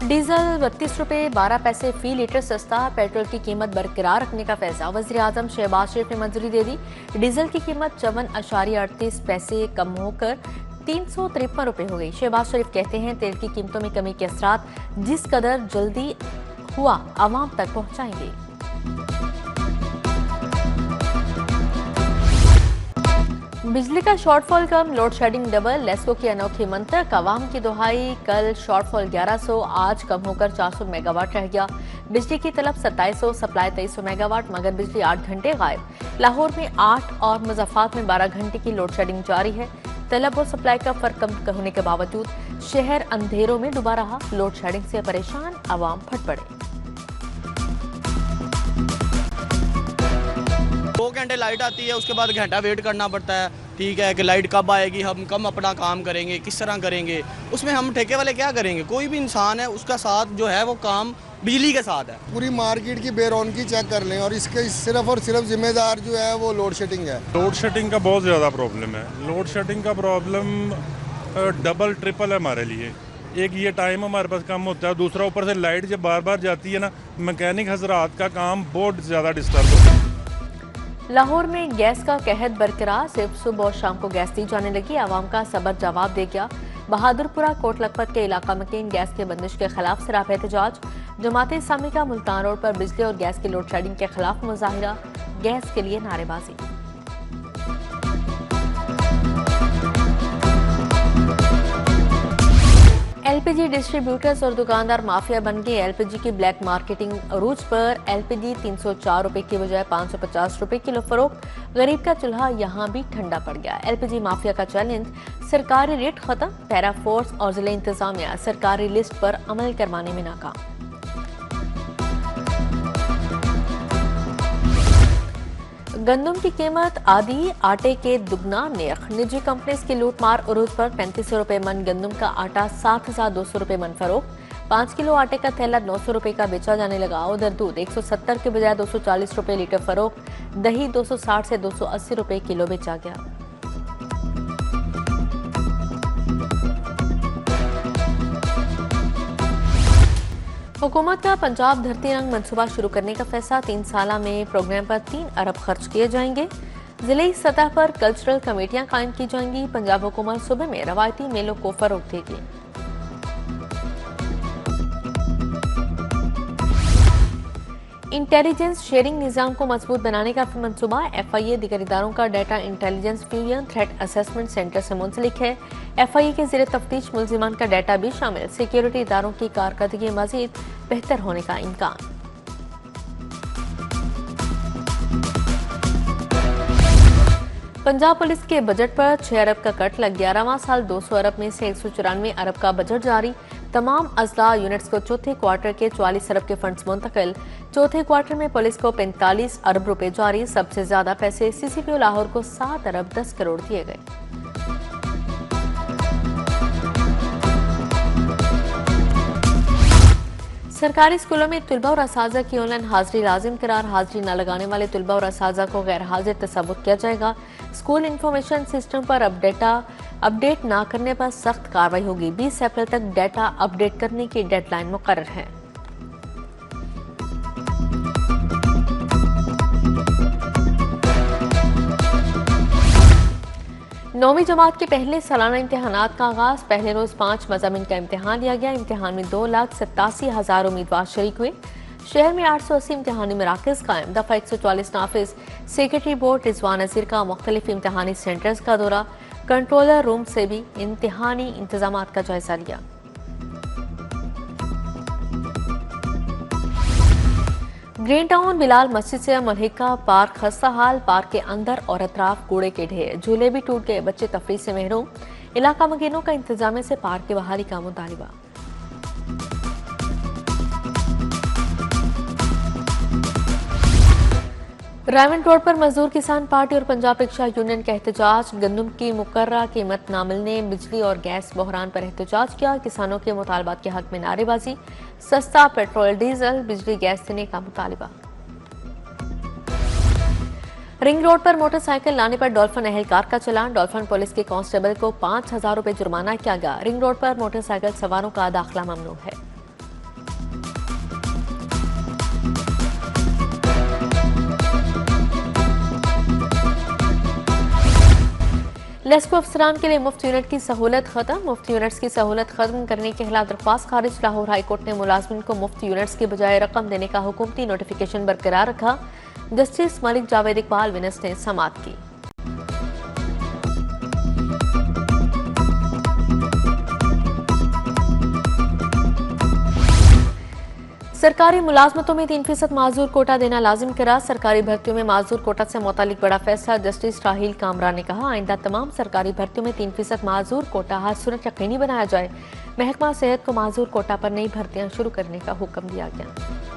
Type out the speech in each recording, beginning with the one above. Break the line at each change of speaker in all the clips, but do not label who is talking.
Diesel 32 रुपये 12 पैसे फी litre सस्ता, पेट्रोल की कीमत बरकरार रखने का फैसला। वज़ीर आज़म शहबाज शरीफ ने मंजूरी दे दी। डीजल की कीमत 54.38 पैसे कम होकर 353 रुपये हो गई। शहबाज शरीफ कहते हैं तेल की कीमतों में कमी के असरात जिस कदर जल्दी हुआ आवाम तक पहुंचाएंगे। बिजली का शॉर्टफॉल कम, लोड शेडिंग डबल, लेस्को की अनोखी मंतक, आवाम की दुहाई। कल शॉर्टफॉल 1100, आज कम होकर 400 मेगावाट रह गया। बिजली की तलब 2700, सप्लाई 2300 मेगावाट, मगर बिजली 8 घंटे गायब। लाहौर में 8 और मुज़फ्फराबाद में 12 घंटे की लोड शेडिंग जारी है। तलब और सप्लाई का फर्क कम होने के बावजूद शहर अंधेरों में डूबा रहा। लोड शेडिंग से परेशान आवाम फट पड़े।
2 घंटे लाइट आती है, उसके बाद घंटा वेट करना पड़ता है। ठीक है कि लाइट कब आएगी, हम कम अपना काम करेंगे, किस तरह करेंगे। उसमें हम ठेके वाले क्या करेंगे? कोई भी इंसान है उसका साथ जो है वो काम बिजली के साथ है।
पूरी मार्केट की बेरौनकी चेक कर लें और इसके सिर्फ और सिर्फ जिम्मेदार जो है वो लोड शेडिंग है।
लोड शेडिंग का बहुत ज़्यादा प्रॉब्लम है। लोड शेडिंग का प्रॉब्लम डबल ट्रिपल है हमारे लिए। एक ये टाइम हमारे पास कम होता है, दूसरा ऊपर से लाइट जब बार बार जाती है ना, मैकेनिक हजरात का काम बहुत ज़्यादा डिस्टर्ब होता है।
लाहौर में गैस का कहत बरकरार, सिर्फ सुबह और शाम को गैस दी जाने लगी। आवाम का सबर जवाब दे गया। बहादुरपुरा कोट लखपत के इलाका मकीन गैस के बंदिश के खिलाफ सराप एहतजाज। जमात इस्लामी का मुल्तान रोड पर बिजली और गैस की लोड शेडिंग के खिलाफ मुजाहिरा, गैस के लिए नारेबाजी। एलपीजी डिस्ट्रीब्यूटर्स और दुकानदार माफिया बन गए। एलपीजी की ब्लैक मार्केटिंग अरूज पर एलपीजी 304 रुपए की बजाय 550 रुपए किलो फरोख्त। गरीब का चूल्हा यहाँ भी ठंडा पड़ गया। एलपीजी माफिया का चैलेंज, सरकारी रेट खत्म। पैरा फोर्स और जिला इंतजामिया सरकारी लिस्ट पर अमल करवाने में नाकाम। गंदम की कीमत आधी, आटे के दुगना निर्ख। निजी कंपनीज की लूटमार, उरूज पर 3500 रुपए मन गंदम का आटा 7200 रुपए मन फरोख्त। 5 किलो आटे का थैला 900 रुपए का बेचा जाने लगा। उधर दूध 170 के बजाय 240 रुपए लीटर फरोख्त। दही 260 से 280 रुपए किलो बेचा गया। हुकूमत का पंजाब धरती रंग मंसूबा शुरू करने का फैसला। 3 साल में प्रोग्राम पर 3 अरब खर्च किए जाएंगे। जिले सतह पर कल्चरल कमेटियां कायम की जाएंगी। पंजाब हुकूमत सूबे में रवायती मेलों को फरोग देगी। इंटेलिजेंस शेयरिंग निज़ाम को मजबूत बनाने का मंसूबा। FIA दीगर इदारों का data intelligence fusion threat assessment centre से मुंसलिक है। FIA के ज़ेरे तफ्तीश मुल्जिमान का डाटा भी शामिल। सिक्योरिटी इदारों की कारकर्दगी मजीद बेहतर होने का इम्कान। पंजाब पुलिस के बजट पर 6 अरब का कट लग। 11वां साल 200 अरब में से 194 अरब का बजट जारी। तमाम अजला यूनिट्स को चौथे क्वार्टर के 44 अरब के फंड्स मुंतकिल। चौथे क्वार्टर में पुलिस को 45 अरब रुपए जारी। सबसे ज्यादा पैसे CCPO लाहौर को 7 अरब 10 करोड़ दिए गए। सरकारी स्कूलों में तुलबा और असाजा की ऑनलाइन हाजिरी लाजिम करार। हाजिरी न लगाने वाले तुलबा और असाजा को गैर हाजिर तस्वुर किया जाएगा। स्कूल इंफॉर्मेशन सिस्टम पर अपडेट ना करने पर सख्त कार्रवाई होगी। 20 अप्रैल तक डाटा अपडेट करने की डेडलाइन मुकर्रर है। नौवीं जमात के पहले सालाना इम्तिहानात का आगाज। पहले रोज 5 मज़ामिन का इम्तिहान लिया गया। इम्तिहान में 2,87,000 उम्मीदवार शरीक हुए। शहर में 880 इम्तिहानी मराकज़ कायम। दफा 144 नाफिज। सेक्रेटरी बोर्ड रिजवान नज़ीर का मुख्तलिफ इम्तिहानी सेंटर्स का दौरा। कंट्रोलर रूम से भी इम्तिहानी इंतजामात का जायजा लिया। ग्रीन टाउन बिलाल मस्जिद से मुल्हिका पार्क खस्ता हाल। पार्क के अंदर और अतराफ कूड़े के ढेर। झूले भी टूट गए। बच्चे तफरीह से महरूम। इलाका मकीनों का इंतजामिया से पार्क की बहाली का मुतालिबा। रायमंड रोड पर मजदूर किसान पार्टी और पंजाब रिक्शा यूनियन का एहतजाज। गंदम की मुकर्ररा कीमत न मिलने, बिजली और गैस बहरान पर एहतजाज किया। किसानों के मुतालबात के हक में नारेबाजी। सस्ता पेट्रोल डीजल बिजली गैस देने का मुतालबा। रिंग रोड पर मोटरसाइकिल लाने पर डॉल्फिन एहलकार का चलान। डॉल्फिन पुलिस के कांस्टेबल को 5,000 रुपए जुर्माना किया गया। रिंग रोड पर मोटरसाइकिल सवारों का दाखिला ममनू है। लेस्को अफसरान के लिए मुफ्त यूनिट की सहूलत खत्म। मुफ्त यूनिट्स की सहूलत खत्म करने के खिलाफ दरख्वास्त खारिज। लाहौर हाई कोर्ट ने मुलाजमिन को मुफ्त यूनिट्स के बजाय रकम देने का हुकूमती नोटिफिकेशन बरकरार रखा। जस्टिस मलिक जावेद इकबाल विनस ने समाअत की। सरकारी मुलाजमतों में 3% माजूर कोटा देना लाजिम करा। सरकारी भर्तियों में माजूर कोटा से मुतालिक बड़ा फैसला। जस्टिस राहील कामरा ने कहा, आइंदा तमाम सरकारी भर्तियों में 3% माजूर कोटा हर सूरत यकीनी बनाया जाए। महकमा सेहत को माजूर कोटा पर नई भर्तियां शुरू करने का हुक्म दिया गया।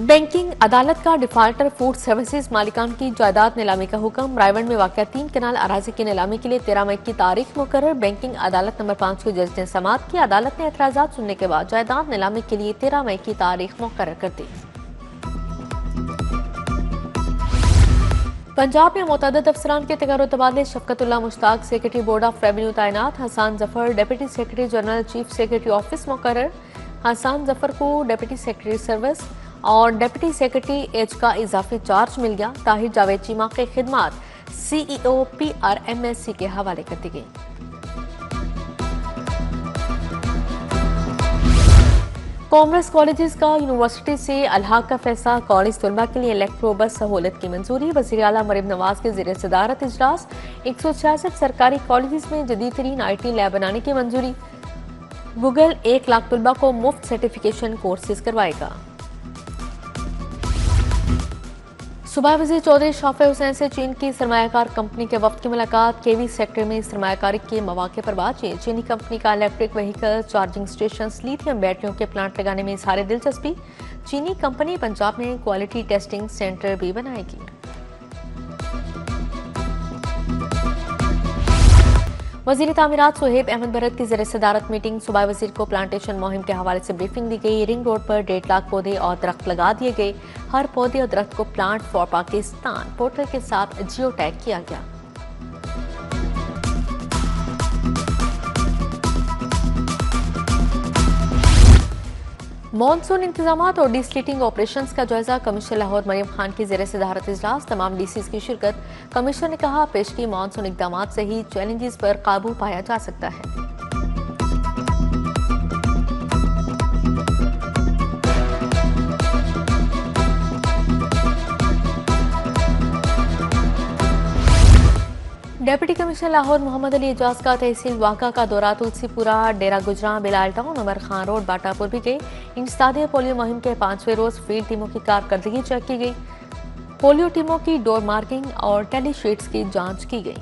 बैंकिंग अदालत का डिफाल्टर फूड सर्विसेज मालिकान की जायदाद नीलामी का हुक्म। रायवंड में वाक़या 3 कनाल अराजी की नीलामी के लिए 13 मई की तारीख मुकर्रर। बैंकिंग अदालत नंबर 5 के जज ने समाअत की। अदालत ने एतराज़ात सुनने के बाद जायदाद नीलामी के लिए 13 मई की तारीख मुकर्रर कर दी। पंजाब में मुतअद्दिद अफसरान के तगारो तबादले। Shafqatullah Mushtaq secretary board of revenue तैनात। Hasan Zafar deputy secretary general chief secretary office मुकर्रर। हसान जफर को डिप्टी सेक्रेटरी सर्विस और डिप्टी सेक्रेटरी एच का इजाफी चार्ज मिल गया। ताहिर जावेद चीमा की खिदमात CEO PRMSC के हवाले कर दी गई। कॉमर्स कॉलेजेस का यूनिवर्सिटी से अलहाक का फैसला। कॉलेज तलबा के लिए इलेक्ट्रो बस सहूलत की मंजूरी। वज़ीर आला मरीम नवाज के ज़ेर सदारत इजलास। 166 सरकारी कॉलेजेस में जदीद तरीन IT लैब बनाने की मंजूरी। गूगल 1 लाख तलबा को मुफ्त सर्टिफिकेशन कोर्सेज करवाएगा। सूबाई वज़ीर चौधरी शाफे हुसैन से चीन की सरमायाकार कंपनी के वफ्द की मुलाकात। केवी सेक्टर में सरमायाकारी के मौके पर बातचीत। चीनी कंपनी का electric vehicle charging station lithium बैटरियों के प्लांट लगाने में इज़हार दिलचस्पी। चीनी कंपनी पंजाब में क्वालिटी टेस्टिंग सेंटर भी बनाएगी। वज़ीर तामीरात सुहेब अहमद भरत की ज़ेर सदारत मीटिंग। सूबाई वज़ीर को प्लांटेशन मुहिम के हवाले से ब्रीफिंग दी गई। रिंग रोड पर 1.5 लाख पौधे और दरख्त लगा दिए गए। हर पौधे और दरख्त को प्लांट फॉर पाकिस्तान पोर्टल के साथ जियो टैग किया गया। मॉनसून इंतजामात और डिस्लिटिंग ऑपरेशंस का जायजा। कमिश्नर लाहौर मरियम खान की ज़ेर सदारत इजलास। तमाम DCs की शिरकत। कमिश्नर ने कहा, पेशगी मॉनसून इक़दामात से ही चैलेंजेस पर काबू पाया जा सकता है। डेप्यूटी कमिश्नर लाहौर मोहम्मद अली एजाज का तहसील वाका का दौरा। तुलसीपुरा, डेरा गुजरा, बिलाल टाउन, उमर खान रोड, बाटापुर भी गए। इंसदादे पोलियो मुहिम के 5वें रोज फील्ड टीमों की कारकर्दगी चेक की गई। पोलियो टीमों की डोर मार्किंग और टेली शीट्स की जांच की गई।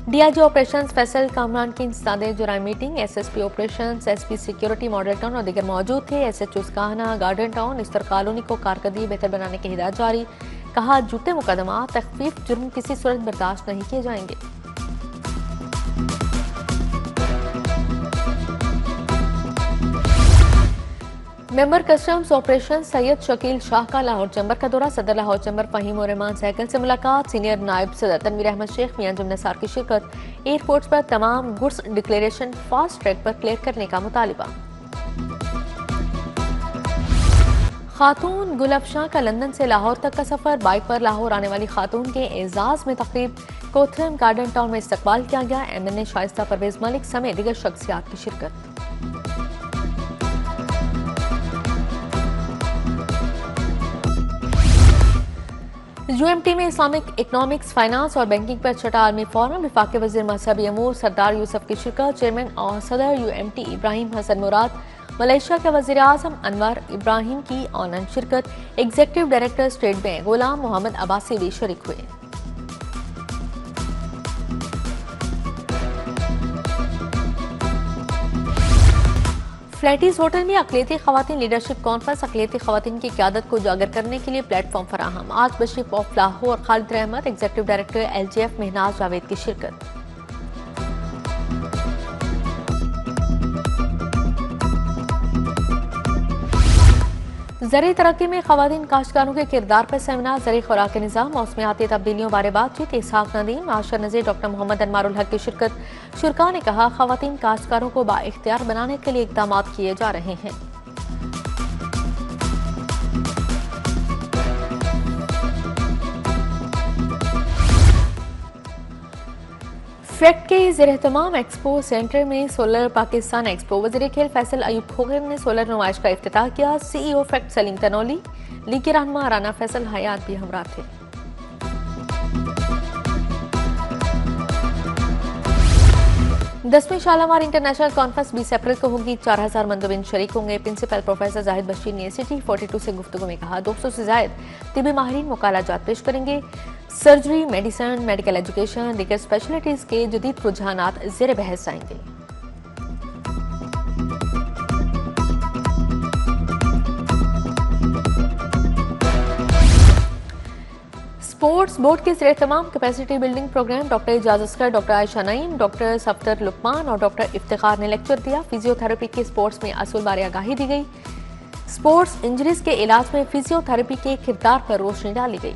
DIG ऑपरेशंस फैसल कामरान की इंसदादे जुराई meeting. SSP operations, SP security Model Town और दीगर मौजूद थे। SHO काहना, गार्डन टाउन, इस्तर कॉलोनी को कारकर्दगी बेहतर बनाने की हिदायत जारी। कहा, झूठे मुकदमा, तख्फीफ जुर्म किसी सूरत बर्दाश्त नहीं किए जाएंगे। Member customs operation Syed Shakeel Shah का लाहौर चैम्बर का दौरा। सदर लाहौर चैम्बर फहीम और रहमान सहगल से मुलाकात। सीनियर नायब सदर तनवीर अहमद शेख, मियां जुम निसार की शिरकत। एयरपोर्ट पर तमाम गुड्स डिक्लेरेशन फास्ट ट्रैक पर क्लियर करने का मुतालिबा। खातून गुलफशां का लंदन से लाहौर तक का सफर। बाइक पर लाहौर आने वाली खातून के एजाज में तकरीब। कोथरम गार्डन टाउन में इस्तकबाल किया गया। MNA शाइस्ता परवेज मलिक समेत दीगर शख्सियात की शिरकत। UMT में इस्लामिक इकनॉमिक्स, फाइनेंस और बैंकिंग पर छठा आलमी फोरम। वफाकी वज़ीर मजहबी अमूर सरदार यूसुफ की शिरकत। चेयरमैन और सदर UMT इब्राहिम हसन मुराद, मलेशिया के वज़ीर आज़म अनवर इब्राहिम की ऑनलाइन शिरकत। एग्जीक्यूटिव डायरेक्टर स्टेट बैंक गुलाम मोहम्मद अब्बासी भी शरीक हुए। फ्लैटीज होटल में अक़लियती ख़वातीन लीडरशिप कॉन्फ्रेंस। अक़लियती ख़वातीन की क़यादत को उजागर करने के लिए प्लेटफॉर्म फराहम। Archbishop of Lahore Khalid Rehmat, executive director LGF Mehnaz Javed की शिरकत। ज़री तरक्की में ख़वातीन काश्तकारों के किरदार पर सेमिनार, ज़री खुराक के निज़ाम, मौसमियाती तब्दीलियों बारे बातचीत। इसहाक नदीम, आशा नज़ीर, डॉक्टर मोहम्मद अनवारुल हक की शिरकत। शुरका ने कहा, ख़वातीन काश्तकारों को बाइख्तियार बनाने के लिए इक़दाम किए जा रहे हैं। फैक्ट के ज़ेर-ए-तमाम एक्सपो सेंटर में सोलर पाकिस्तान एक्सपो, वज़ीर खेल फैसल अयूब खोखर ने सोलर नुमाइश का इफ्तिताह किया। CEO fact Salim Tanoli, league रहनुमा राना फैसल हयात भी हमरा थे। 10वीं शालामार इंटरनेशनल कॉन्फ्रेंस 20 अप्रैल को होगी। 4000 मंदोबिन शरीक होंगे। प्रिंसिपल प्रोफेसर जाहिद बशीर ने सिटी 42 से गुफ्तगू में कहा, 200 से जायद तिबी माहिरीन मुकालाजात पेश करेंगे। सर्जरी, मेडिसिन, मेडिकल एजुकेशन, दीगर स्पेशलिटीज़ के जदीद रुझानात ज़ेर बहस आएंगे। स्पोर्ट्स बोर्ड के ज़ेर-ए-तमाम capacity building programme doctor Ejaz Askar, doctor Ayesha Naeem, doctor Safdar Luqman और डॉक्टर इफ्तिखार ने लेक्चर दिया। फिजियोथेरेपी के स्पोर्ट्स में असूल बारे आगाही दी गई। स्पोर्ट्स इंजरीज के इलाज में फिजियोथेरेपी के किरदार पर रोशनी डाली गई।